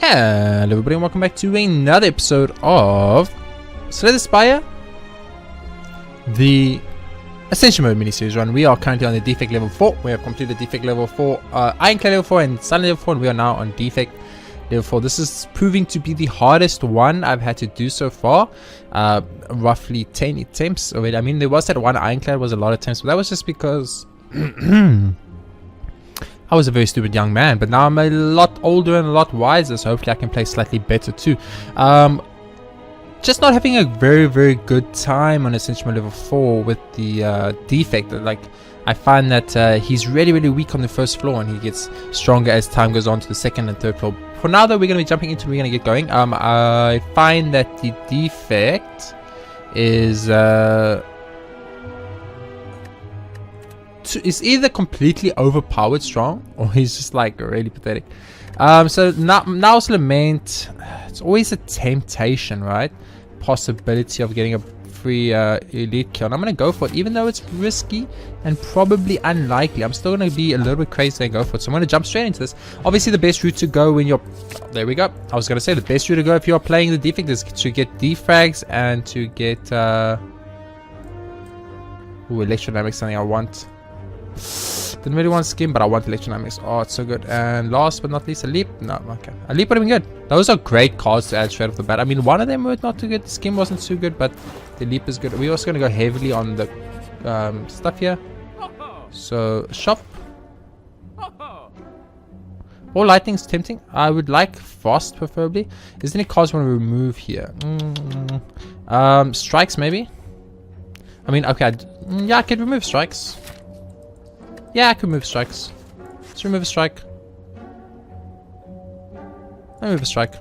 Hello everybody and welcome back to another episode of Slay the Spire, the Ascension Mode Mini Series run. We are currently on the Defect level 4. We have completed Defect level 4, Ironclad level 4 and Sun level 4, and we are now on Defect level 4. This is proving to be the hardest one I've had to do so far. Roughly 10 attempts already. I mean, there was that one Ironclad was a lot of attempts, but that was just because I was a very stupid young man, but now I'm a lot older and a lot wiser, so hopefully I can play slightly better too. Just not having a very good time on Ascension Mode level 4 with the Defect. Like, I find that he's really weak on the first floor, and he gets stronger as time goes on to the second and third floor. For now though, we're going to be jumping into, we're going to get going. I find that the Defect is either completely overpowered strong, or he's just like really pathetic. So now's Lament. It's always a temptation, right? Possibility of getting a free elite kill, and I'm gonna go for it, even though it's risky and probably unlikely. I'm still gonna be a little bit crazy and go for it, so I'm gonna jump straight into this. Obviously the best route to go when you're there we go, I was gonna say the best route to go if you're playing the Defect is to get defrags and to get electrodynamics, something I want. Didn't really want skim, but I want electrodynamics. Oh, it's so good. And last but not least, a leap. No, okay. A leap would have been good. Those are great cards to add straight off the bat. I mean, one of them were not too good. The skim wasn't too good, but the leap is good. We're also going to go heavily on the stuff here. So, shop. All lightning's tempting. I would like frost, preferably. Is there any cards I want to remove here? Strikes, maybe? I mean, okay. Yeah, I could remove strikes. Yeah, I could move strikes. Let's remove a strike. Remove a strike.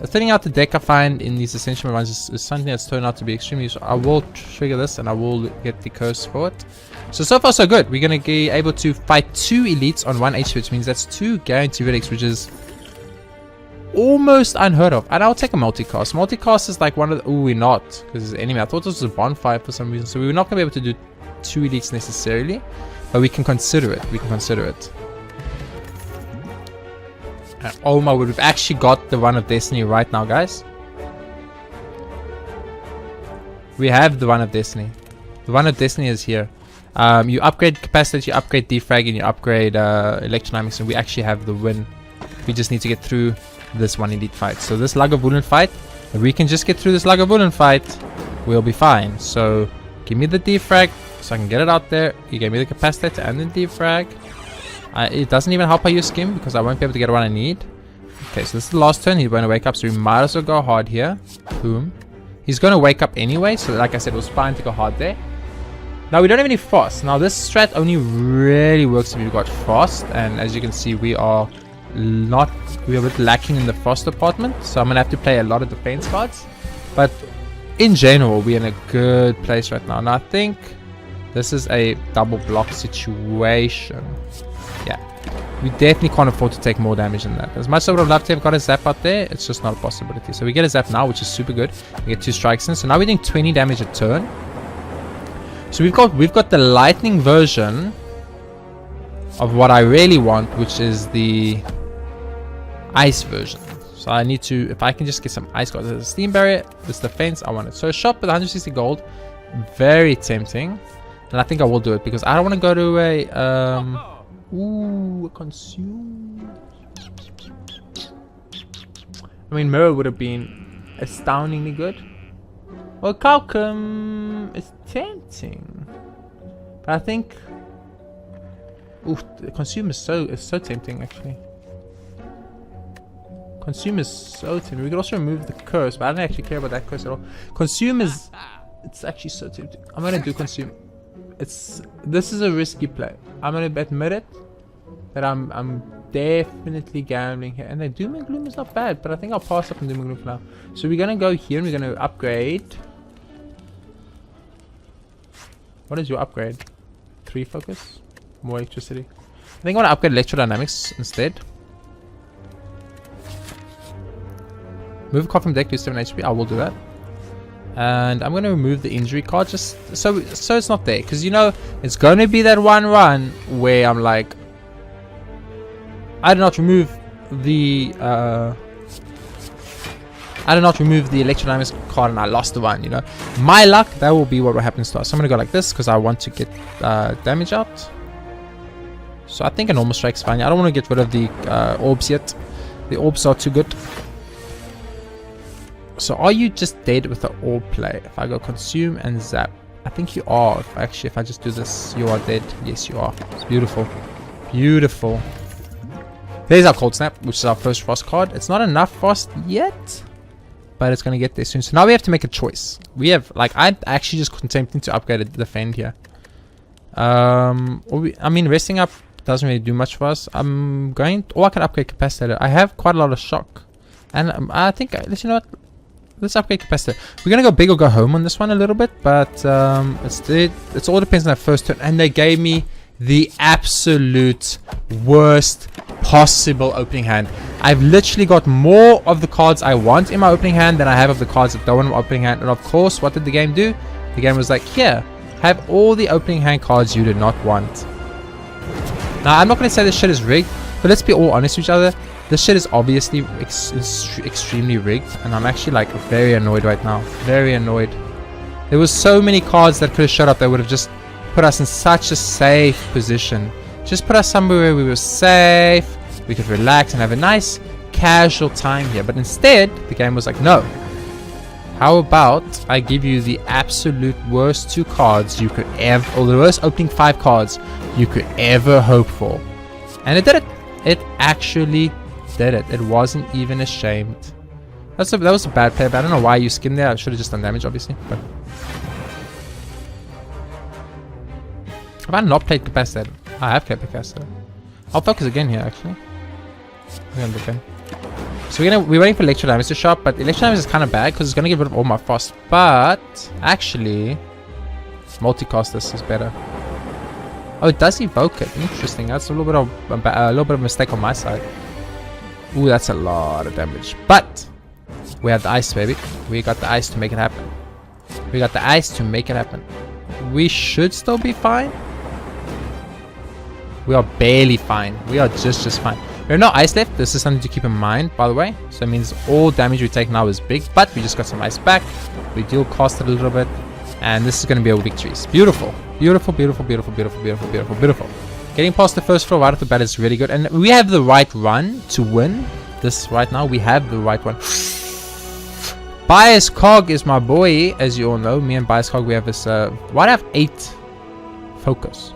Thinning out the deck I find in these Ascension runs is something that's turned out to be extremely useful. I will trigger this and I will get the curse for it. So far so good. We're going to be able to fight 2 elites on 1 HP, which means that's 2 guaranteed relics, which is almost unheard of. And I'll take a multicast. Multicast is like one of the... Ooh, we're not, because it's enemy. I thought this was a bonfire for some reason. So we're not going to be able to do 2 elites necessarily. But we can consider it. We can consider it. And oh my word, we've actually got the Run of Destiny right now, guys. We have the Run of Destiny. The Run of Destiny is here. You upgrade capacity, you upgrade defrag, and you upgrade electrodynamics, and we actually have the win. We just need to get through this one elite fight. So this Lagavulin fight, if we can just get through this Lagavulin fight, we'll be fine. So give me the defrag, so I can get it out there. You gave me the capacitor and the defrag. It doesn't even help I use skim because I won't be able to get what I need. Okay, so this is the last turn. He's going to wake up, so we might as well go hard here. Boom. He's going to wake up anyway, so like I said, it was fine to go hard there. Now we don't have any frost. Now this strat only really works if you've got frost, and as you can see, we're a bit lacking in the frost department, so I'm going to have to play a lot of defense cards. But in general, we're in a good place right now. And I think this is a double block situation. Yeah, we definitely can't afford to take more damage than that. As much as I would have loved to have got a zap out there, it's just not a possibility. So we get a zap now, which is super good. We get 2 strikes in, so now we're doing 20 damage a turn. So we've got the lightning version of what I really want, which is the ice version. So I need to, if I can just get some ice cards. There's a steam barrier, this defense, I want it. So shop with 160 gold, very tempting. And I think I will do it because I don't want to go to a consume. I mean, mirror would have been astoundingly good. Well, Calcum is tempting, but I think the consume is so tempting actually. Consume is so tempting. We could also remove the curse, but I don't actually care about that curse at all. Consume is, it's actually so tempting. I'm gonna do consume. This is a risky play. I'm gonna admit it, that I'm definitely gambling here. And the Doom and Gloom is not bad, but I think I'll pass up on Doom and Gloom for now. So we're gonna go here and we're gonna upgrade. What is your upgrade? 3 focus? More electricity? I think I wanna upgrade electrodynamics instead. Move a card from deck to 7 HP. I will do that. And I'm going to remove the injury card just so it's not there, because you know it's going to be that one run where I'm like, I do not remove the I did not remove the electrodynamics card and I lost the one, you know. My luck, that will be what happens to us. So I'm going to go like this because I want to get damage out. So I think a normal strike's fine. I don't want to get rid of the orbs yet. The orbs are too good. So are you just dead with the orb play? If I go consume and zap, I think you are. If I just do this, you are dead. Yes, you are. It's beautiful. Beautiful. There's our Cold Snap, which is our first Frost card. It's not enough Frost yet, but it's going to get there soon. So now we have to make a choice. We have, like, I'm actually just attempting to upgrade the Defend here. I mean, resting up doesn't really do much for us. I'm going, or I can upgrade Capacitator. I have quite a lot of Shock. And I think, you know what? Let's upgrade Capacitor. We're going to go big or go home on this one a little bit, but it's all depends on that first turn. And they gave me the absolute worst possible opening hand. I've literally got more of the cards I want in my opening hand than I have of the cards that don't want in my opening hand. And of course, what did the game do? The game was like, here, have all the opening hand cards you did not want. Now, I'm not going to say this shit is rigged, but let's be all honest with each other. This shit is obviously extremely rigged, and I'm actually like very annoyed right now. Very annoyed. There was so many cards that could have showed up that would have just put us in such a safe position. Just put us somewhere where we were safe, we could relax and have a nice casual time here. But instead, the game was like, no. How about I give you the absolute worst 2 cards you could ever, or the worst opening 5 cards you could ever hope for. And it did it. It actually did it. It wasn't even ashamed. That was a bad play, but I don't know why you skimmed there. I should have just done damage, obviously. But have I not played Capacitor? I have played Capacitor. I'll focus again here, actually. Okay. So we're waiting for Electrodynamics to show up, but Electrodynamics is kind of bad because it's going to get rid of all my Frost. But actually, multicast this is better. Oh, it does evoke it. Interesting. That's a little bit of a mistake on my side. Ooh, that's a lot of damage. But we have the ice, baby. We got the ice to make it happen. We got the ice to make it happen. We should still be fine. We are barely fine. We are just fine. We have no ice left. This is something to keep in mind, by the way. So it means all damage we take now is big, but we just got some ice back. We dual cast it a little bit, and this is going to be our victories. Beautiful. Beautiful, beautiful, beautiful, beautiful, beautiful, beautiful, beautiful. Getting past the first floor right off the bat is really good. And we have the right run to win this right now. We have the right one. Bias Cog is my boy, as you all know. Me and Bias Cog, we have this... why do I have 8 focus?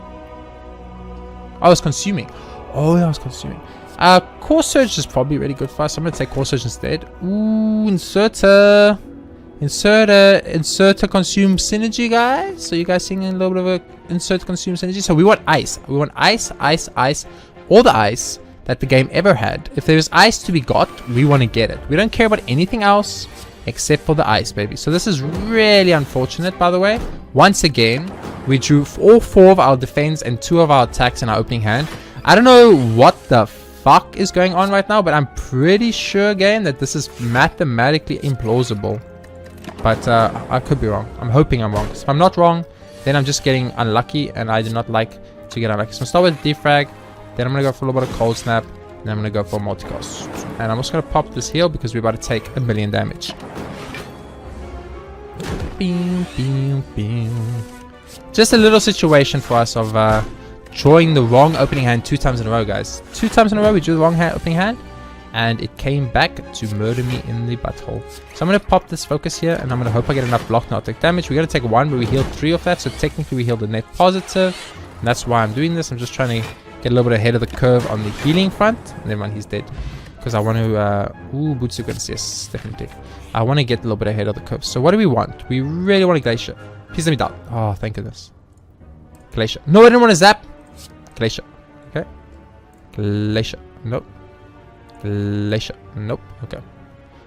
I was consuming. Oh, I was consuming. Core Surge is probably really good for us. I'm going to take Core Surge instead. Ooh, Inserter. Inserter consume synergy, guys. So you guys seeing a little bit of a insert consume synergy. So we want ice. We want ice, ice, ice. All the ice that the game ever had. If there is ice to be got, we want to get it. We don't care about anything else except for the ice, baby. So this is really unfortunate, by the way. Once again, we drew all 4 of our defense and 2 of our attacks in our opening hand. I don't know what the fuck is going on right now, but I'm pretty sure again that this is mathematically implausible. But I could be wrong. I'm hoping I'm wrong. If I'm not wrong, then I'm just getting unlucky, and I do not like to get unlucky. So I'm start with defrag, then I'm going to go for a little bit of cold snap, and I'm going to go for multicast. And I'm just going to pop this heal because we're about to take 1 million damage. Bing, bing, bing. Just a little situation for us of drawing the wrong opening hand 2 times in a row, guys. 2 times in a row we drew the wrong opening hand, and it came back to murder me in the butthole. So I'm going to pop this focus here, and I'm going to hope I get enough block not to take damage. We're going to take 1, but we healed 3 of that, so technically we healed a net positive. And that's why I'm doing this. I'm just trying to get a little bit ahead of the curve on the healing front. Never mind, he's dead. Because I want to... ooh, boots are good. Yes, definitely. I want to get a little bit ahead of the curve. So what do we want? We really want a Glacier. Please let me die. Oh, thank goodness. Glacier. No, I didn't want to zap. Glacier. Okay. Glacier. Nope. Glacier. Nope. Okay.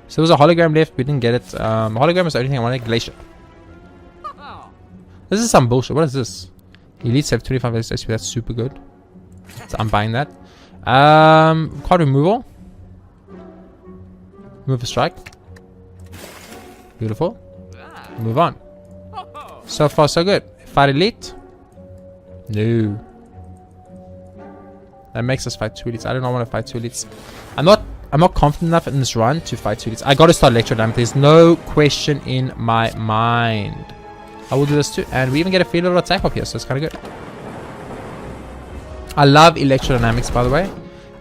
So there was a hologram left. We didn't get it. Hologram was the only thing I wanted. Glacier. This is some bullshit. What is this? Elites have 25 HP. That's super good. So I'm buying that. Card removal. Move a strike. Beautiful. Move on. So far, so good. Fight elite. No. That makes us fight 2 elites. I do not want to fight 2 elites. I'm not I'm not confident enough in this run to fight 2 elites. I gotta start electrodynamic. There's no question in my mind. I will do this too. And we even get a free little attack off here, so it's kind of good. I love electrodynamics, by the way.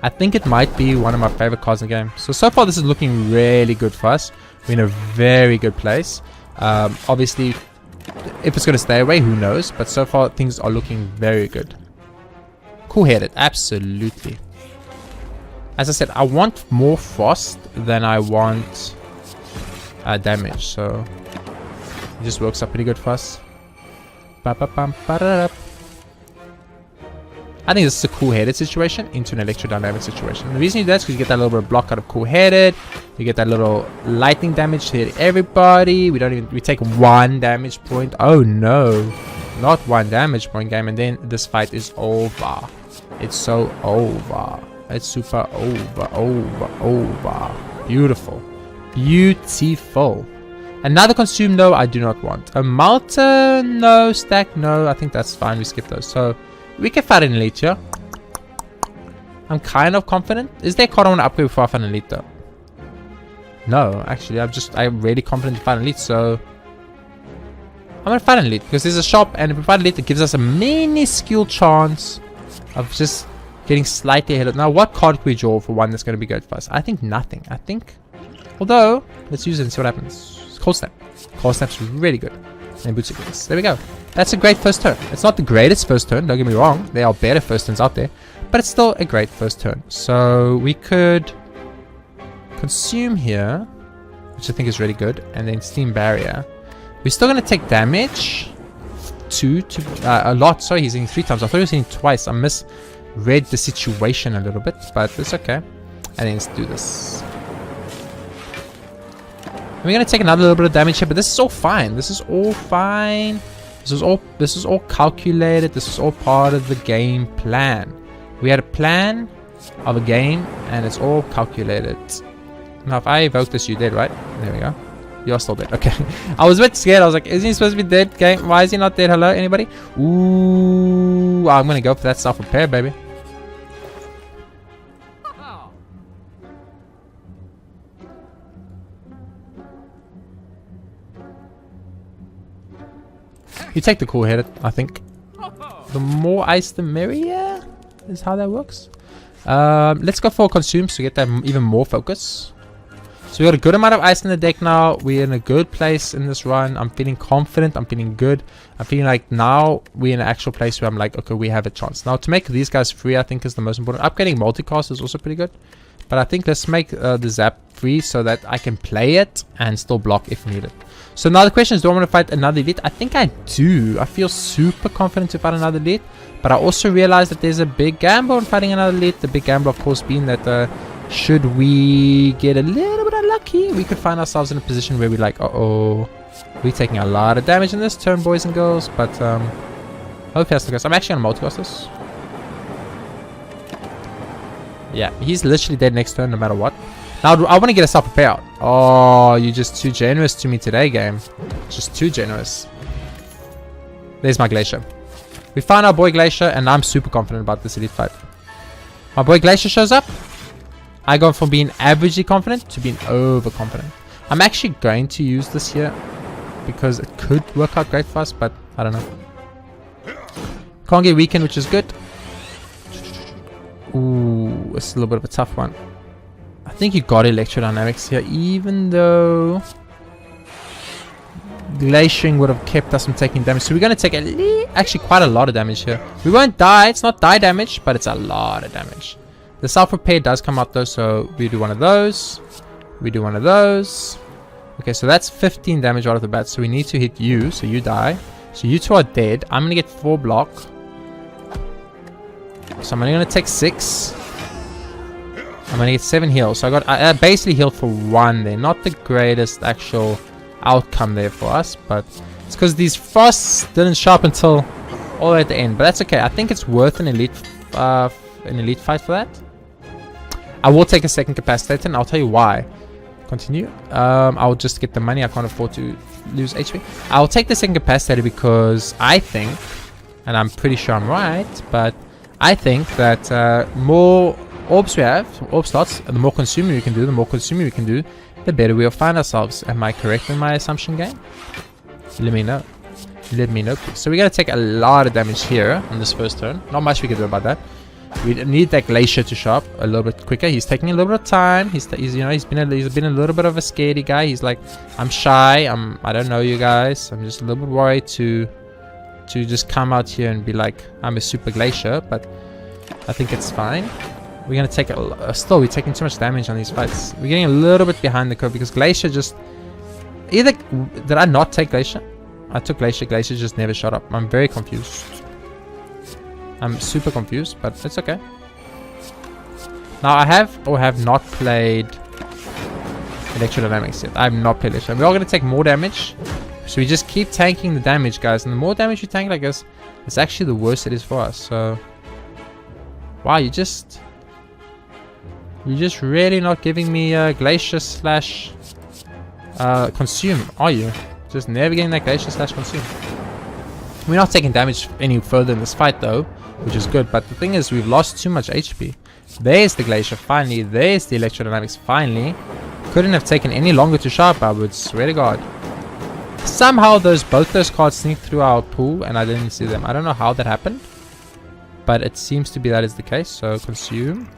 I think it might be one of my favorite cards in the game. So far this is looking really good for us. We're in a very good place. Obviously, if it's going to stay away, who knows? But so far, things are looking very good. Cool-headed, absolutely. As I said, I want more frost than I want damage. So it just works out pretty good for us. I think this is a cool-headed situation into an electrodynamic situation. The reason you do that is because you get that little bit of block out of cool-headed. You get that little lightning damage to hit everybody. We take 1 damage point. Oh no, not 1 damage point, game. And then this fight is over. It's so over. It's super over. Beautiful. Beautiful. Another consume, no, I do not want. A Malta, no. Stack, no. I think that's fine. We skip those. So we can fight an elite here. I'm kind of confident. Is there a card I want to upgrade before I fight an elite though? No, actually, I'm really confident to fight an elite, so I'm gonna fight an elite because there's a shop, and if we fight an elite, it gives us a minuscule chance of just getting slightly ahead of. Now, what card can we draw for one that's gonna be good for us? I think nothing. I think, although let's use it and see what happens. Cold Snap. Cold Snap's really good. And Boots Against. There we go. That's a great first turn. It's not the greatest first turn, don't get me wrong. There are better first turns out there. But it's still a great first turn. So we could consume here, which I think is really good. And then Steam Barrier. We're still going to take damage. A lot. Sorry, he's hitting 3 times. I thought he was hitting twice. I misread the situation a little bit. But it's okay. And then let's do this. We're going to take another little bit of damage here. But this is all fine. This is all fine. This is all calculated. This is all part of the game plan. We had a plan of a game, and it's all calculated. Now, if I evoke this, you're dead, right? There we go. You're still dead. Okay. I was a bit scared. I was like, isn't he supposed to be dead? Game? Why is he not dead? Hello, anybody? Ooh, I'm gonna go for that self-repair, baby. You take the cool-headed, I think. The more ice, the merrier, is how that works. Let's go for consume to get that even more focus. So we got a good amount of ice in the deck now. We're in a good place in this run. I'm feeling confident. I'm feeling good. I'm feeling like now we're in an actual place where I'm like, okay, we have a chance. Now to make these guys free, I think is the most important. Upgrading multicast is also pretty good. But I think let's make the zap free so that I can play it and still block if needed. So now the question is, do I want to fight another elite? I think I do. I feel super confident to fight another elite. But I also realize that there's a big gamble in fighting another elite. The big gamble, of course, being that should we get a little bit unlucky, we could find ourselves in a position where we're like, uh-oh, we're taking a lot of damage in this turn, boys and girls. But hopefully that's the case. I'm actually going to multicast this. Yeah, he's literally dead next turn no matter what. Now, I want to get a self-repair out. Oh, you're just too generous to me today, game. Just too generous. There's my Glacier. We found our boy Glacier, and I'm super confident about this elite fight. My boy Glacier shows up. I go from being averagely confident to being overconfident. I'm actually going to use this here because it could work out great for us, but I don't know. Can't get weakened, which is good. Ooh, it's a little bit of a tough one. I think you got electrodynamics here, even though glaciering would have kept us from taking damage. So we're going to take actually quite a lot of damage here. We won't die. It's not die damage, but it's a lot of damage. The self-repair does come up though, so we do one of those. We do one of those. Okay, so that's 15 damage right off the bat. So we need to hit you, so you die. So you two are dead. I'm going to get 4 block. So I'm only going to take 6. I'm going to get 7 heals. So I basically healed for 1 there. Not the greatest actual outcome there for us, but it's because these frosts didn't show up until all the way at the end. But that's okay. I think it's worth an elite fight for that. I will take a second capacitator, and I'll tell you why. Continue. I'll just get the money. I can't afford to lose HP. I'll take the second capacitator because I think, and I'm pretty sure I'm right, but I think that more orbs we have, orb slots, the more consuming we can do, the better we'll find ourselves. Am I correct in my assumption, game? Let me know. Let me know, please. So we're gonna take a lot of damage here on this first turn. Not much we can do about that. We need that glacier to show up a little bit quicker. He's taking a little bit of time. He's been a little bit of a scaredy guy. He's like, I'm shy. I don't know you guys. I'm just a little bit worried to just come out here and be like, I'm a super glacier. But I think it's fine. We're gonna take still we're taking too much damage on these fights. We're getting a little bit behind the curve because glacier just either did I not take glacier? I took glacier. Glacier just never shot up. I'm very confused. I'm super confused, but it's okay. Now I have or have not played electrodynamics yet. I have not played electrodynamics. We're all gonna take more damage, so we just keep tanking the damage, guys. And the more damage you tank, I guess, it's actually the worse it is for us. So, wow, you just really not giving me glacier slash consume, are you? Just never getting that glacier slash consume. We're not taking damage any further in this fight though, which is good. But the thing is, we've lost too much HP. There's the glacier finally. There's the electrodynamics finally. Couldn't have taken any longer to sharp, I would swear to God. Somehow both those cards sneaked through our pool and I didn't see them. I don't know how that happened, but it seems to be that is the case. So consume.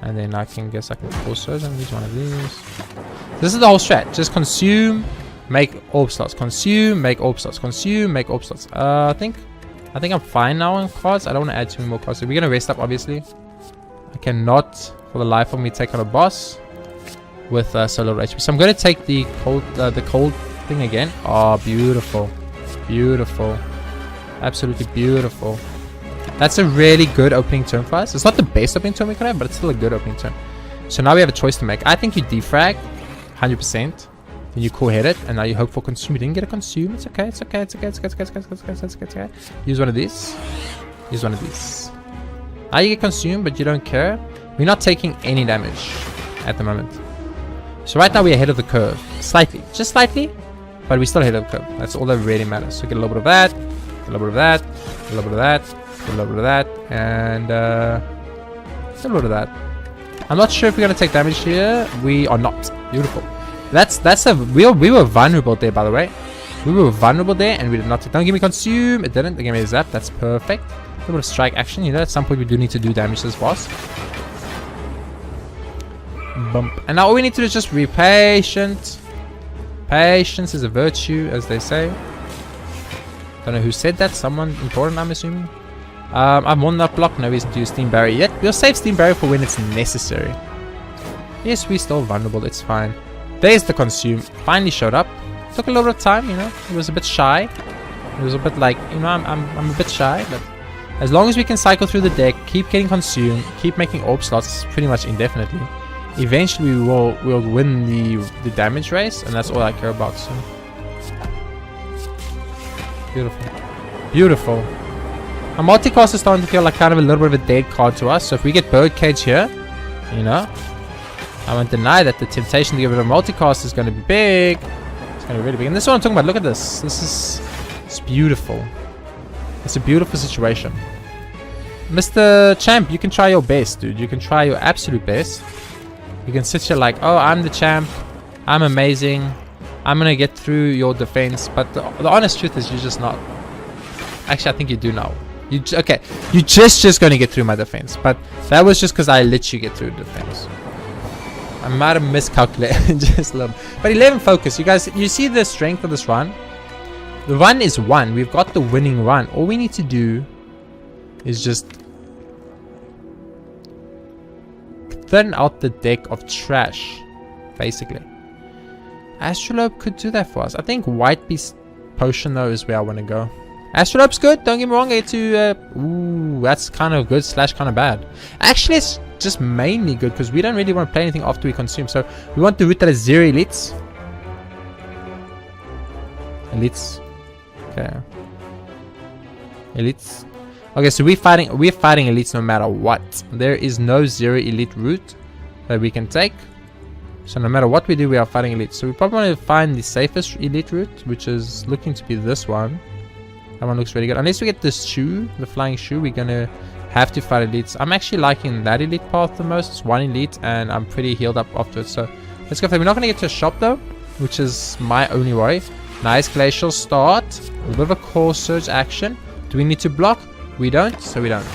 And then I guess I can also use one of these. This is the whole strat. Just consume, make orb slots. Consume, make orb slots. Consume, make orb slots. I think I'm fine now on cards. I don't want to add too many more cards. So we're gonna rest up, obviously. I cannot, for the life of me, take on a boss with so little HP. So I'm gonna take the cold thing again. Oh, beautiful, beautiful, absolutely beautiful. That's a really good opening turn for us. It's not the best opening turn we could have, but it's still a good opening turn. So now we have a choice to make. I think you defrag 100%. Then you cool hit it, and now you hope for consume. You didn't get a consume. It's okay. It's okay. It's okay. It's okay. It's okay. It's okay. Use one of these. Use one of these. Now you get consumed, but you don't care. We're not taking any damage at the moment. So right now we're ahead of the curve, slightly, just slightly, but we're still ahead of the curve. That's all that really matters. So get a little bit of that, a little bit of that, a little bit of that. A little bit of that, and a little bit of that. I'm not sure if we're gonna take damage here. We are not. Beautiful. We were vulnerable there, by the way. We were vulnerable there, and we did not. Don't give me consume. It didn't. They gave me a zap. That's perfect. A little bit of strike action. You know, at some point we do need to do damage to this boss. Bump. And now all we need to do is just be patient. Patience is a virtue, as they say. Don't know who said that. Someone important, I'm assuming. I'm on that block, no reason to use Steam Barrier yet. We'll save Steam Barrier for when it's necessary. Yes, we're still vulnerable, it's fine. There's the consume. Finally showed up. Took a little bit of time, you know. It was a bit shy. It was a bit like, you know, I'm a bit shy, but as long as we can cycle through the deck, keep getting consumed, keep making orb slots pretty much indefinitely, eventually we'll win the damage race, and that's all I care about. So beautiful. Beautiful. A multicast is starting to feel like kind of a little bit of a dead card to us. So if we get Birdcage here, you know, I won't deny that the temptation to give it a multicast is going to be big. It's going to be really big. And this is what I'm talking about. Look at this. It's beautiful. It's a beautiful situation. Mr. Champ, you can try your best, dude. You can try your absolute best. You can sit here like, oh, I'm the champ. I'm amazing. I'm going to get through your defense. But the honest truth is you're just not. Actually, I think you do now. Okay, you just gonna get through my defense, but that was just because I let you get through the defense. I might have miscalculated just a little. But 11 focus, you guys. You see the strength of this run. The run is won. We've got the winning run. All we need to do is just thin out the deck of trash, basically. Astrolabe could do that for us. I think White Beast Potion though is where I want to go. Astrolabe's good, don't get me wrong. I get to ooh, that's kind of good slash kind of bad. Actually, it's just mainly good because we don't really want to play anything after we consume. So we want the route that is 0 elites. Elites. Okay. Elites. Okay, so we're fighting elites no matter what. There is no 0 elite route that we can take. So no matter what we do, we are fighting elites. So we probably want to find the safest elite route, which is looking to be this one. That one looks really good. Unless we get this shoe, the flying shoe, we're gonna Have to fight elites. I'm actually liking that elite path the most. It's one elite and I'm pretty healed up after it. So let's go for it. We're not going to get to a shop though, which is my only worry. Nice glacial start. A little bit of a core surge action. Do we need to block? We don't, so we don't.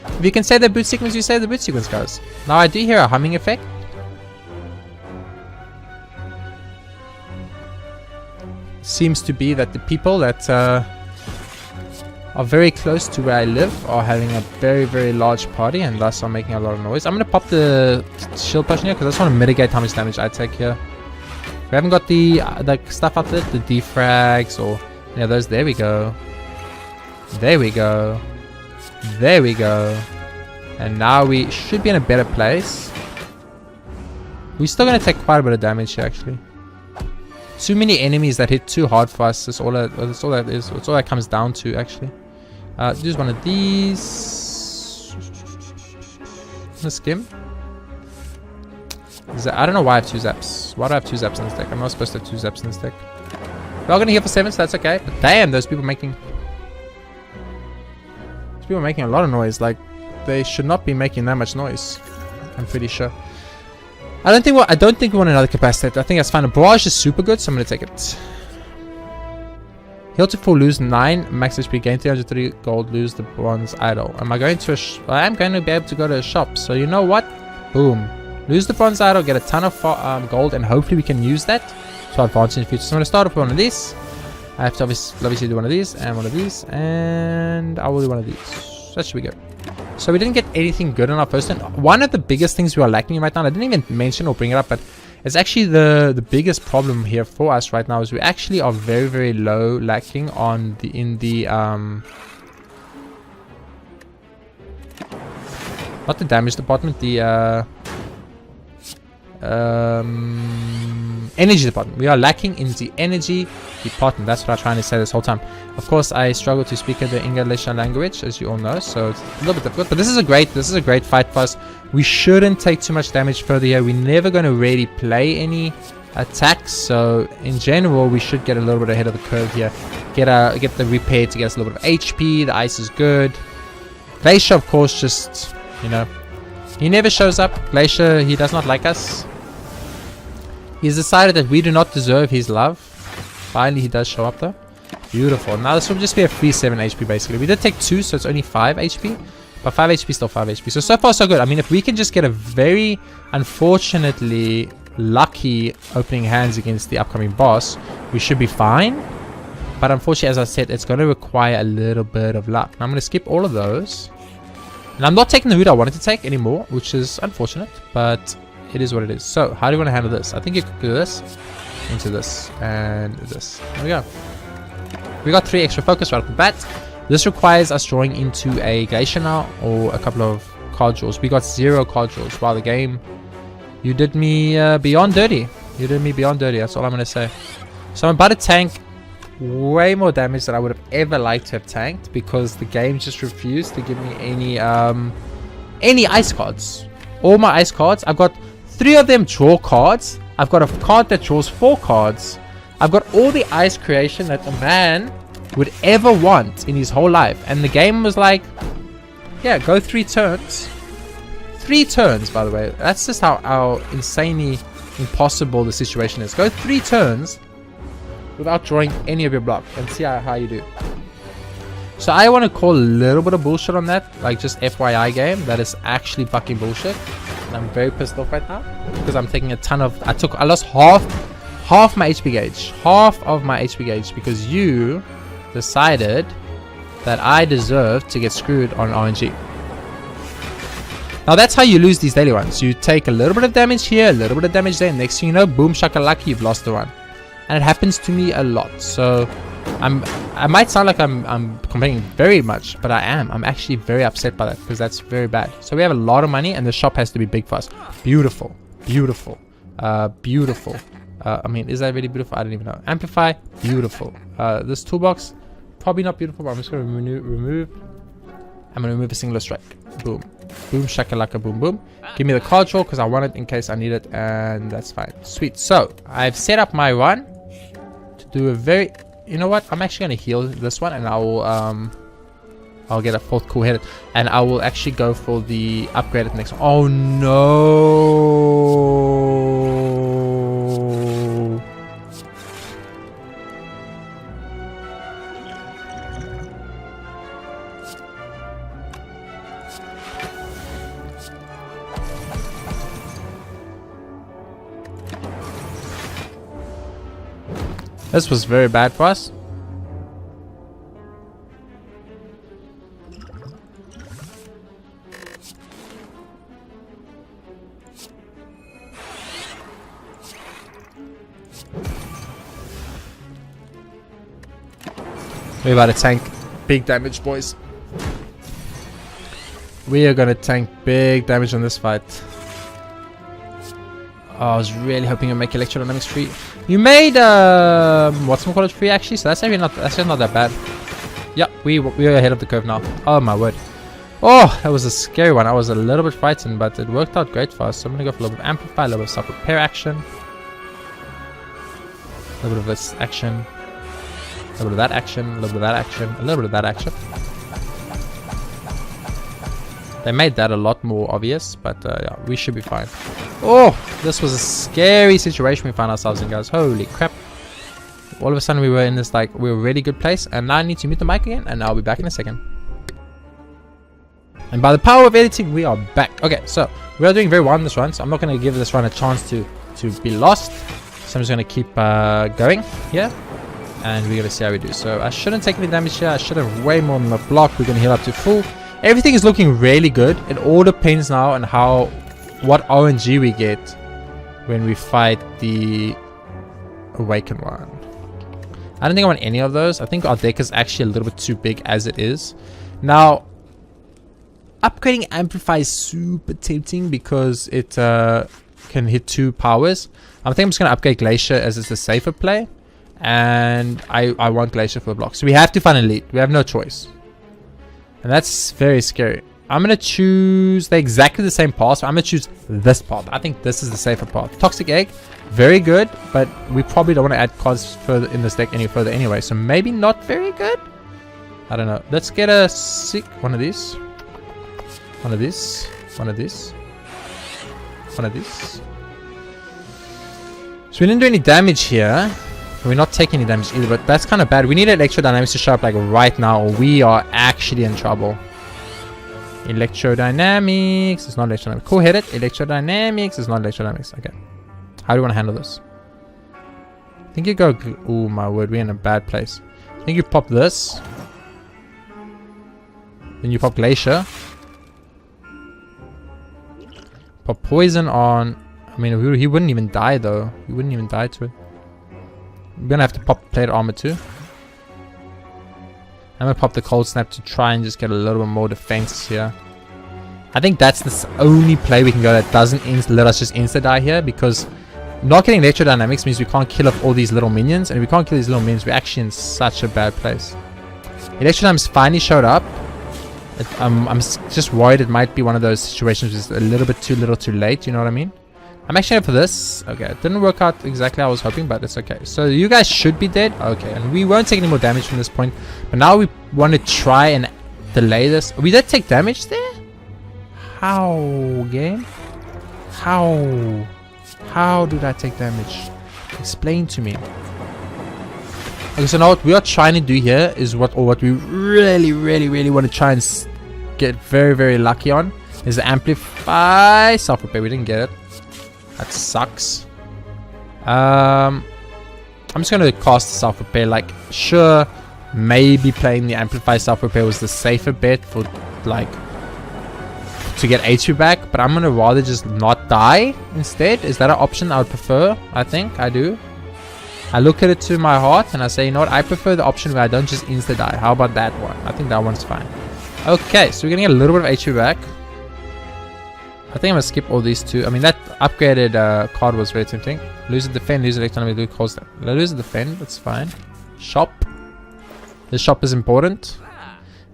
If you can say the boot sequence, you say the boot sequence, guys. Now I do hear a humming effect. Seems to be that the people that are very close to where I live are having a very, very large party and thus are making a lot of noise. I'm going to pop the shield potion here because I just want to mitigate how much damage I take here. We haven't got the stuff up there, the defrags or any of those. There we go. There we go. There we go. And now we should be in a better place. We're still going to take quite a bit of damage here actually. Too many enemies that hit too hard for us. That's all that is. That's all that comes down to actually. Use one of these. Let's skim. I don't know why I have 2 zaps. Why do I have 2 zaps in this deck? I'm not supposed to have 2 zaps in this deck. We're all gonna heal for 7, so that's okay. But damn, those people making a lot of noise. Like they should not be making that much noise. I'm pretty sure. I don't think we want another capacitor. I think that's fine. A barrage is super good, so I'm gonna take it. Heal to full, lose 9 max HP, gain 330 gold, lose the bronze idol. Am I going to I am going to be able to go to a shop. So you know what? Boom. Lose the bronze idol, get a ton of gold, and hopefully we can use that to our advantage in the future. So I'm gonna start off with one of these. I have to obviously do one of these and one of these, and I will do one of these. That should be good. So we didn't get anything good on our first turn. One of the biggest things we are lacking right now, I didn't even mention or bring it up, but it's actually the biggest problem here for us right now is we actually are very, very low lacking on not the damage department, the energy department. We are lacking in the energy department. That's what I'm trying to say this whole time. Of course, I struggle to speak in the English language, as you all know, so it's a little bit difficult. But this is a great fight for us. We shouldn't take too much damage further here. We're never going to really play any attacks, so in general, we should get a little bit ahead of the curve here. Get the repair to get us a little bit of HP. The ice is good. Glacier, of course, just he never shows up. Glacier, he does not like us. He's decided that we do not deserve his love. Finally, he does show up though. Beautiful. Now this will just be a free 7 HP basically. We did take 2, so it's only 5 HP. But 5 HP is still 5 HP. So far so good. I mean, if we can just get a very, unfortunately, lucky opening hands against the upcoming boss, we should be fine. But unfortunately, as I said, it's going to require a little bit of luck. Now I'm going to skip all of those. And I'm not taking the route I wanted to take anymore, which is unfortunate, but it is what it is. So, how do you want to handle this? I think you could do this, into this, and this. There we go. We got 3 extra focus right off the bat. This requires us drawing into a Glacier now, or a couple of card draws. We got 0 card draws. Wow, the game, you did me beyond dirty. You did me beyond dirty, that's all I'm going to say. So I'm about to tank way more damage than I would have ever liked to have tanked, because the game just refused to give me any ice cards. All my ice cards, I've got 3 of them draw cards. I've got a card that draws 4 cards. I've got all the ice creation that a man would ever want in his whole life, and the game was like, yeah, go 3 turns. 3 turns, by the way. That's just how insanely impossible the situation is. Go 3 turns without drawing any of your block and see how you do. So I want to call a little bit of bullshit on that, like just FYI game, that is actually fucking bullshit. And I'm very pissed off right now because I'm taking a ton of, I lost half my HP gauge, half of my HP gauge, because you decided that I deserve to get screwed on RNG. Now that's how you lose these daily runs. You take a little bit of damage here, a little bit of damage there, next thing you know, boom shakalaka, you've lost the run. And it happens to me a lot. So I might sound like I'm complaining very much, but I am. I'm actually very upset by that, because that's very bad. So we have a lot of money, and the shop has to be big for us. Beautiful, beautiful, beautiful. I mean, is that really beautiful? I don't even know. Amplify, beautiful. This toolbox, probably not beautiful, but I'm just going to remove. I'm going to remove a singular strike. Boom. Boom, shakalaka, boom, boom. Give me the card draw, because I want it in case I need it, and that's fine. Sweet. So, I've set up my run to do a very... You know what? I'm actually going to heal this one, and I will I'll get a 4th cool headed, and I will actually go for the upgrade at the next one. Oh no! This was very bad for us. We're about to tank big damage, boys. We are gonna tank big damage on this fight. Oh, I was really hoping you'd make electrodynamics free. You made whatchamacallit free actually, so that's actually not that bad. Yeah, we are ahead of the curve now. Oh my word. Oh, that was a scary one. I was a little bit frightened, but it worked out great for us. So I'm gonna go for a little bit of amplify, a little bit of self-repair action, a little bit of this action. A little bit of that action, a little bit of that action, a little bit of that action. They made that a lot more obvious, but yeah, we should be fine. Oh, this was a scary situation we found ourselves in, guys. Holy crap. All of a sudden we were in this, like, we were a really good place, and now I need to mute the mic again, and I'll be back in a second. And by the power of editing, we are back. Okay, so we are doing very well in this run, so I'm not going to give this run a chance to be lost. So I'm just going to keep going here. And we're gonna see how we do. So I shouldn't take any damage here. I should have way more than the block. We're gonna heal up to full. Everything is looking really good. It all depends now on what RNG we get when we fight the Awakened one. I don't think I want any of those. I think our deck is actually a little bit too big as it is. Now, upgrading Amplify is super tempting because it can hit 2 powers. I think I'm just gonna upgrade Glacier as it's a safer play. And I want Glacier for the block. So we have to find Elite. We have no choice. And that's very scary. I'm going to choose exactly the same path. So I'm going to choose this path. I think this is the safer path. Toxic Egg, very good. But we probably don't want to add cards further in this deck any further anyway. So maybe not very good. I don't know. Let's get a one of these. One of these. One of these. One of these. So we didn't do any damage here. We're not taking any damage either, but that's kind of bad. We need electrodynamics to show up like right now, or we are actually in trouble. Electrodynamics is not electrodynamics. Cool, hit it. Electrodynamics is not electrodynamics. Okay. How do you want to handle this? I think you go... Oh my word, we're in a bad place. I think you pop this. Then you pop Glacier. Pop Poison on... I mean, he wouldn't even die though. He wouldn't even die to it. We're gonna have to pop Plate Armor too. I'm gonna pop the Cold Snap to try and just get a little bit more defense here. I think that's the only play we can go that doesn't let us just insta-die here, because not getting Electrodynamics means we can't kill off all these little minions, and if we can't kill these little minions, we're actually in such a bad place. Electrodynamics finally showed up. I'm just worried it might be one of those situations which is a little bit too little too late, you know what I mean? I'm actually going for this. Okay, it didn't work out exactly how I was hoping, but it's okay. So you guys should be dead. Okay, and we won't take any more damage from this point. But now we want to try and delay this. We did take damage there? How, game? How did I take damage? Explain to me. Okay, so now what we are trying to do here is what we really want to try and get very lucky on is the Amplify Self-Repair. We didn't get it. That sucks. I'm just going to cast the Self-Repair. Like, sure, maybe playing the Amplify Self-Repair was the safer bet for, like, to get HP back. But I'm going to rather just not die instead. Is that an option I would prefer? I think I do. I look at it to my heart and I say, you know what? I prefer the option where I don't just insta-die. How about that one? I think that one's fine. Okay, so we're going to get a little bit of HP back. I think I'm going to skip all these two. I mean, that upgraded card was very tempting. Lose the defend, lose electronic, lose cold snap. Lose the defend, that's fine. Shop. The shop is important.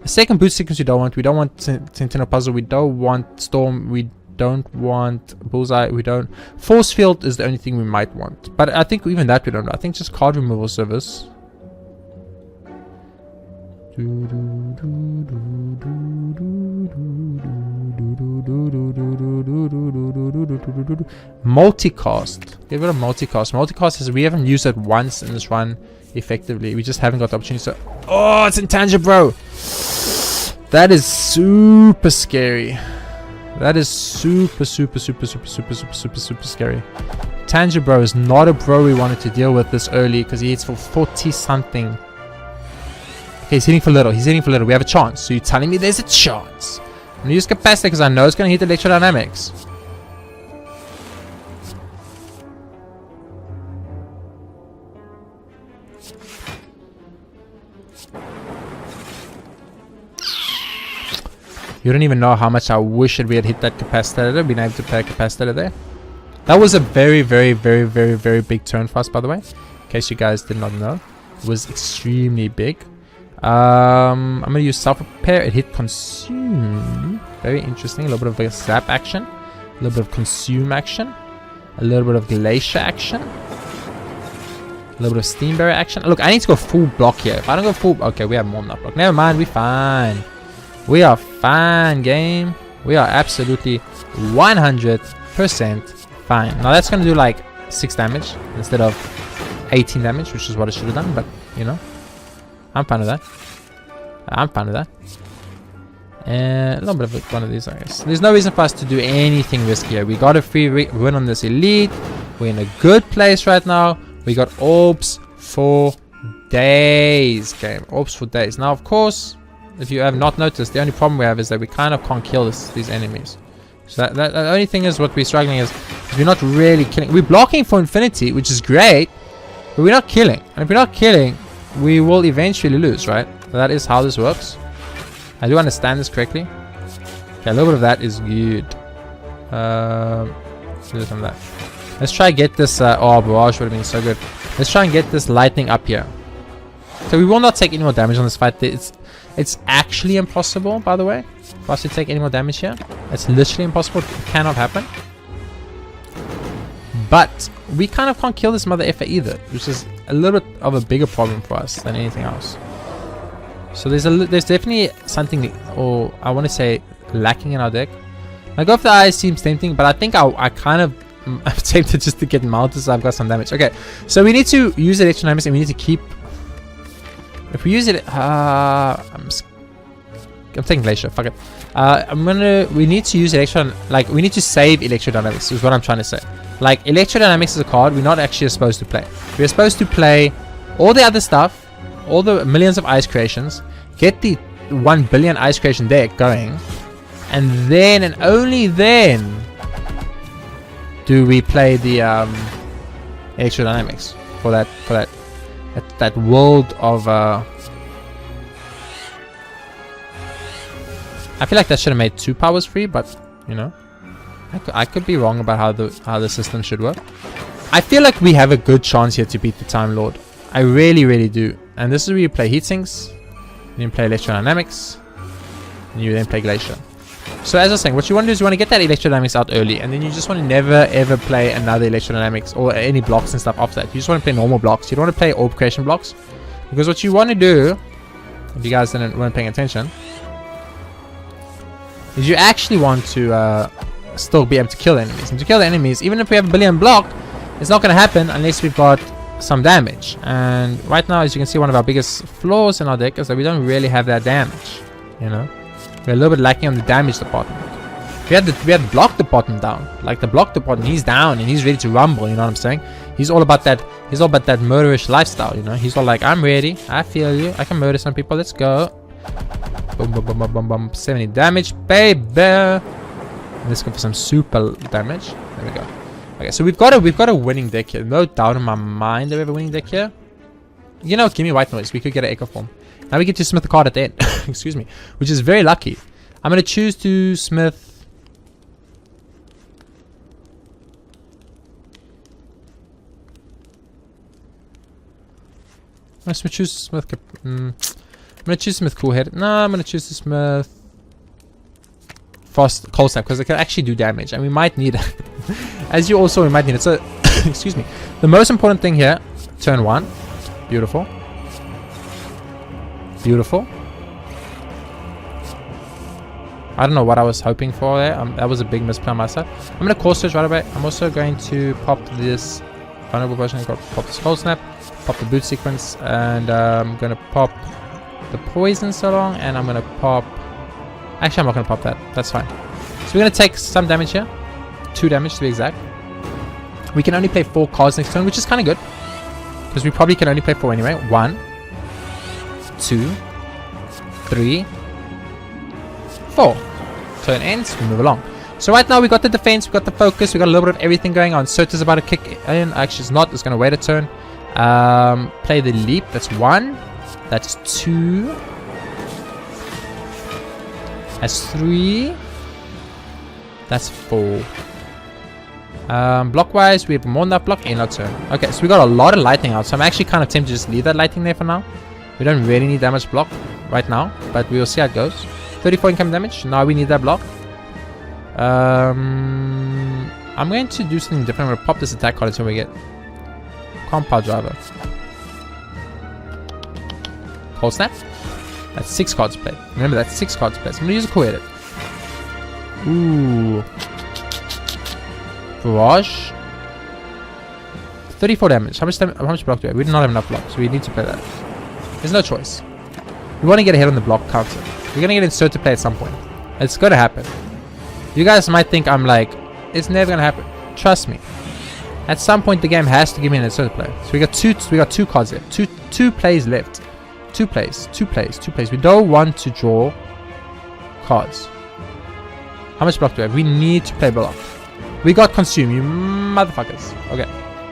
The second boot sequence we don't want. We don't want Sentinel Puzzle. We don't want Storm. We don't want Bullseye. We don't... Force Field is the only thing we might want. But I think even that we don't. I think just card removal service. Multicast. Get rid of multicast. Multicast is we haven't used it once in this run effectively. We just haven't got the opportunity. So, oh, it's intangible, bro. That is super scary. That is super scary. Tangier bro is not a bro we wanted to deal with this early because he hits for 40 something. Okay, he's hitting for little. He's hitting for little. We have a chance. So you're telling me there's a chance? I'm gonna use capacity because I know it's gonna hit electrodynamics. You don't even know how much I wish that we had hit that capacitor, been able to play a capacitor there. That was a very big turn for us, by the way. In case you guys did not know. It was extremely big. I'm going to use self-repair. It hit consume. Very interesting. A little bit of a zap action. A little bit of consume action. A little bit of glacier action. A little bit of steam barrier action. Look, I need to go full block here. If I don't go full... Okay, we have more than that block. Never mind, we're fine. We are fine, game. We are absolutely 100% fine. Now that's going to do like 6 damage instead of 18 damage, which is what it should have done. But, you know, I'm fine with that. I'm fine with that. And a little bit of one of these, I guess. There's no reason for us to do anything riskier. We got a free win on this elite. We're in a good place right now. We got orbs for days, game. Orbs for days. Now, of course, if you have not noticed, the only problem we have is that we kind of can't kill these enemies. So the only thing is what we're struggling is we're not really killing. We're blocking for infinity, which is great, but we're not killing. And if we're not killing, we will eventually lose, right? So that is how this works. I do understand this correctly. Okay, a little bit of that is good. Let's do some of that. Let's try and get this. Oh, barrage would have been so good. Let's try and get this lightning up here. So we will not take any more damage on this fight. It's actually impossible, by the way, for us to take any more damage here. It's literally impossible. It cannot happen. But we kind of can't kill this mother effer either, which is a little bit of a bigger problem for us than anything else. So there's definitely something, or I want to say, lacking in our deck. My go for the eyes seems tempting, but I think I kind of I'm tempted just to get mounted so I've got some damage. Okay, so we need to use electrodynamics and we need to keep. If we use it, I'm taking glacier. Fuck it. We need to use we need to save electrodynamics. Is what I'm trying to say. Like electrodynamics is a card we're not actually supposed to play. We're supposed to play all the other stuff, all the millions of ice creations, get the 1 billion ice creation deck going, and then and only then do we play the electrodynamics for that world of I feel like that should have made 2 powers free, but you know, I could be wrong about how the system should work. I feel like we have a good chance here to beat the Time Lord. I really do. And this is where you play heat sinks, you play electrodynamics, and you then play glacier. So as I was saying, what you want to do is you want to get that electrodynamics out early, and then you just want to never ever play another electrodynamics or any blocks and stuff after that. You just want to play normal blocks. You don't want to play orb creation blocks, because what you want to do, if you guys weren't paying attention, is you actually want to still be able to kill enemies. And to kill the enemies, even if we have a billion block, it's not going to happen unless we've got some damage. And right now, as you can see, one of our biggest flaws in our deck is that we don't really have that damage. You know, we're a little bit lacking on the damage department. We had the block department down. Like the block department, he's down and he's ready to rumble. You know what I'm saying? He's all about that. He's all about that murderish lifestyle. You know, he's all like, I'm ready. I feel you. I can murder some people. Let's go. Boom, boom, boom, boom, boom, boom. 70 damage, baby. Let's go for some super damage. There we go. Okay, so we've got a winning deck here. No doubt in my mind that we have a winning deck here. You know, give me white noise. We could get an echo form. Now we get to smith the card at the end. Excuse me. Which is very lucky. I'm going to choose to smith. I'm going to choose smith. I'm going to choose smith cool head. No, I'm going to choose to smith fast cold snap, because it can actually do damage and we might need it. As you also we might need it. So excuse me, the most important thing here, turn 1, beautiful, I don't know what I was hoping for there. That was a big misplay on my side. I'm going to core search right away. I'm also going to pop this vulnerable version. I'm going to pop this cold snap, pop the boot sequence, and I'm going to pop the poison so long, and I'm going to pop... Actually, I'm not going to pop that. That's fine. So we're going to take some damage here. 2 damage to be exact. We can only play 4 cards next turn, which is kind of good. Because we probably can only play 4 anyway. 1, 2, 3, 4. Turn ends, we move along. So right now we got the defense, we got the focus, we got a little bit of everything going on. Cert is about to kick in. Actually, it's not. It's going to wait a turn. Play the leap. That's 1. That's 2. That's 3. That's 4. Block wise, we have more than that block in our turn. Okay, so we got a lot of lightning out. So I'm actually kind of tempted to just leave that lightning there for now. We don't really need that much block right now, but we will see how it goes. 34 incoming damage. Now we need that block. I'm going to do something different. I'm going to pop this attack card until we get Compound Driver. Cold Snap. That's 6 cards played. Remember, that's 6 cards played. So I'm going to use a Cool Edit. Ooh. Barrage. 34 damage. How much block do we have? We do not have enough block, so we need to play that. There's no choice. We want to get ahead on the block counter. We're going to get insert to play at some point. It's going to happen. You guys might think I'm like, it's never going to happen. Trust me. At some point, the game has to give me an insert play. So we got two cards there. Two plays left. 2 plays. We don't want to draw cards. How much block do we have? We need to play block. We got consume, you motherfuckers. Okay.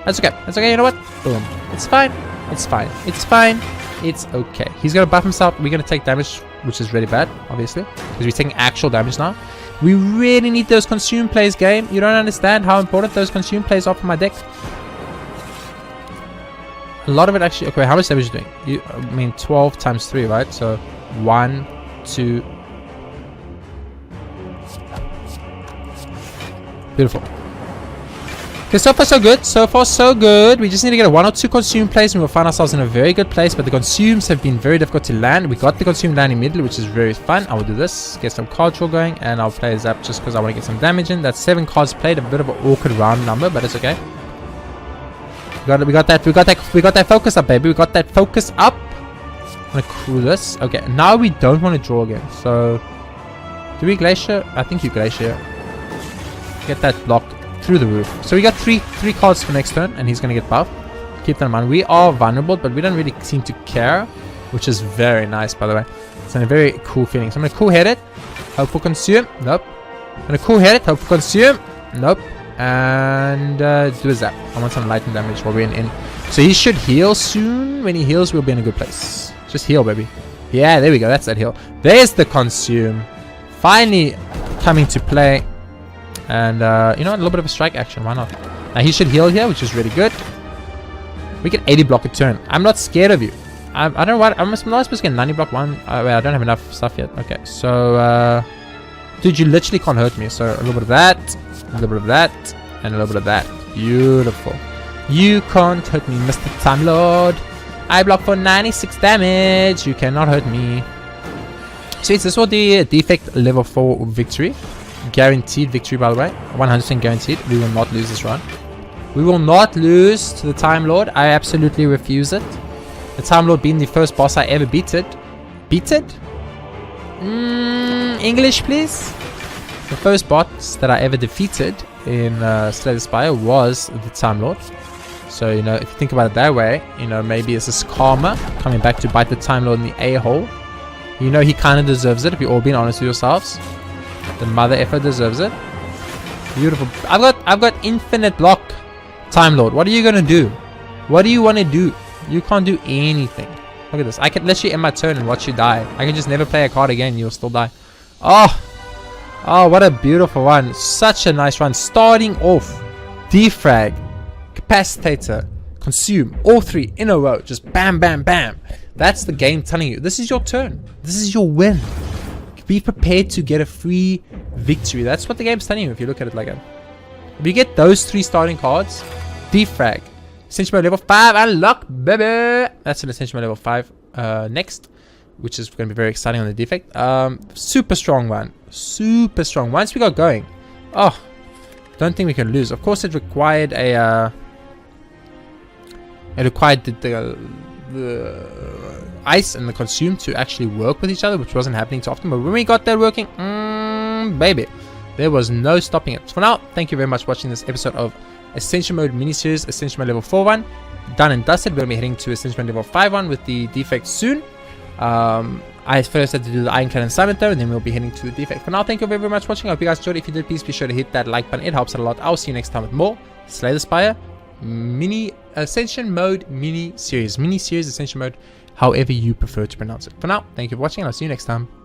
That's okay. That's okay. You know what? Boom. It's fine. It's fine. It's fine. It's okay. He's going to buff himself. We're going to take damage, which is really bad, obviously. Because we're taking actual damage now. We really need those consume plays, game. You don't understand how important those consume plays are for my deck. A lot of it actually... Okay, how much damage are you doing? I mean, 12 times 3, right? So, 1, 2... Beautiful. Okay, so far so good. So far so good. We just need to get a 1 or 2 consume plays and we'll find ourselves in a very good place. But the consumes have been very difficult to land. We got the consume land immediately, which is very fun. I will do this, get some card draw going, and I'll play Zap just because I want to get some damage in. That's 7 cards played, a bit of an awkward round number, but it's okay. We got that focus up, baby. We got that focus up. I'm gonna crew this. Okay, now we don't want to draw again. So, do we glacier? I think you glacier. Get that block through the roof. So we got three cards for next turn, and he's gonna get buffed. Keep that in mind. We are vulnerable, but we don't really seem to care, which is very nice, by the way. It's a very cool feeling. So I'm gonna cool head it. Hope for consume. Nope. I'm gonna cool head it. Hope for consume. Nope. And do a zap. I want some lightning damage while we're in. So he should heal soon. When he heals, we'll be in a good place. Just heal, baby. Yeah, there we go. That's that heal. There's the consume. Finally coming to play. And you know what? A little bit of a strike action. Why not? Now he should heal here, which is really good. We get 80 block a turn. I'm not scared of you. I don't know what. I'm not supposed to get 90 block 1. Wait, I don't have enough stuff yet. Okay, so dude, you literally can't hurt me. So a little bit of that. A little bit of that, and a little bit of that. Beautiful. You can't hurt me, Mr. Time Lord. I block for 96 damage. You cannot hurt me. So this will be defect level 4 victory. Guaranteed victory, by the way. 100% guaranteed. We will not lose this run. We will not lose to the Time Lord. I absolutely refuse it. The Time Lord being the first boss I ever beated. English, please. The first boss that I ever defeated in Slay the Spire was the Time Lord. So, you know, if you think about it that way, you know, maybe it's this karma coming back to bite the Time Lord in the a-hole. You know, he kind of deserves it if you're all being honest with yourselves. The mother effer deserves it. Beautiful. I've got infinite block, Time Lord. What are you gonna do? What do you want to do? You can't do anything. Look at this. I can let you end my turn and watch you die. I can just never play a card again. You'll still die. Oh, what a beautiful one. Such a nice run. Starting off, defrag, capacitator, consume, all 3 in a row. Just bam, bam, bam. That's the game telling you, this is your turn. This is your win. Be prepared to get a free victory. That's what the game's telling you if you look at it like that. If you get those 3 starting cards, defrag, Ascension Mode level 5, unlock, baby. That's an Ascension Mode level 5. Next, which is going to be very exciting on the defect. Super strong one. Super strong. Once we got going, oh, don't think we can lose. Of course, it required a the ice and the consume to actually work with each other, which wasn't happening too often. But when we got that working, baby, there was no stopping it. For now, thank you very much for watching this episode of Ascension Mode Mini Series, Ascension Mode Level 4 1. Done and dusted. We're going to be heading to Ascension Mode Level 5 1 with the defect soon. I first had to do the Ironclad and Summit though, and then we'll be heading to the defect. For now, thank you very much for watching. I hope you guys enjoyed. If you did, please be sure to hit that like button. It helps out a lot. I'll see you next time with more Slay the Spire Ascension Mode Mini Series. Mini Series, Ascension Mode, however you prefer to pronounce it. For now, thank you for watching, and I'll see you next time.